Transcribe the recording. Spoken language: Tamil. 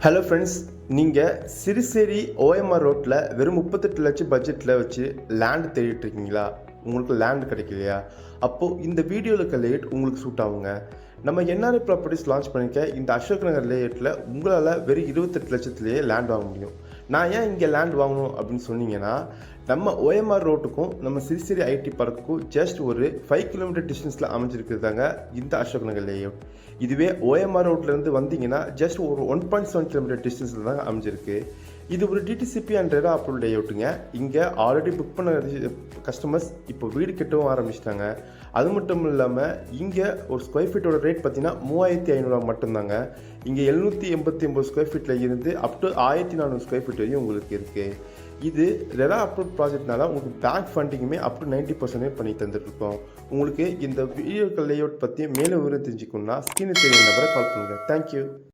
ஹலோ ஃப்ரெண்ட்ஸ், நீங்கள் சிறுசேரி ஓஎம்ஆர் ரோட்டில் வெறும் 38 லட்சம் பட்ஜெட்டில் வச்சு லேண்ட் தேடிட்டு இருக்கீங்களா? உங்களுக்கு லேண்ட் கிடைக்கலையா? அப்போது இந்த வீடியோவில் இருக்க லேஅவுட் உங்களுக்கு சூட் ஆகுங்க. நம்ம என்ஆர்ஐ ப்ராப்பர்ட்டிஸ் லான்ச் பண்ணிக்க இந்த அசோக் நகர் லேஅவுட்டில் உங்களால் வெறும் 28 லட்சத்துலேயே லேண்ட் வாங்க முடியும். நான் ஏன் இங்கே லேண்ட் வாங்கணும் அப்படின்னு சொன்னீங்கன்னா, நம்ம ஓஎம்ஆர் ரோட்டுக்கும் நம்ம சிறுசேரி ஐடி பார்க்குக்கும் ஜஸ்ட் ஒரு 5 கிலோமீட்டர் டிஸ்டன்ஸில் அமைஞ்சிருக்கிறதாங்க இந்த அசோக் நகர் லேஅவுட். இதுவே ஓஎம்ஆர் ரோட்லேருந்து வந்தீங்கன்னா ஜஸ்ட் ஒரு 1.7 கிலோமீட்டர் டிஸ்டன்ஸில் தான் அமைஞ்சிருக்கு. இது ஒரு டிடிசிபி அண்ட் ரெரா அப்ரூவல் லேஅவுட்டுங்க. இங்கே ஆல்ரெடி புக் பண்ண கஸ்டமர்ஸ் இப்போ வீடு கட்டவும் ஆரம்பிச்சிட்டாங்க. அது மட்டும் இல்லாமல் இங்கே ஒரு ஸ்கொயர் ஃபீட்டோட ரேட் பார்த்தீங்கன்னா 3500 மட்டும்தாங்க. இங்கே 789 ஸ்கொயர் ஃபீட்டில் இருந்து அப் டு 1400 ஸ்கொயர் ஃபீட் வரையும் உங்களுக்கு இருக்குது. இது ரெரா அப்ரூவ் ப்ராஜெக்ட்னால உங்களுக்கு பேங்க் ஃபண்டிங்குமே அப் டு 90% பண்ணி தந்துட்டுருக்கோம். உங்களுக்கு இந்த வீடியோ லேஅவுட் பற்றி மேலும் விவரம் தெரிஞ்சுக்கணுன்னா ஸ்க்ரீனில் தெரியும் நம்பரை கால் பண்ணுங்கள். தேங்க்யூ.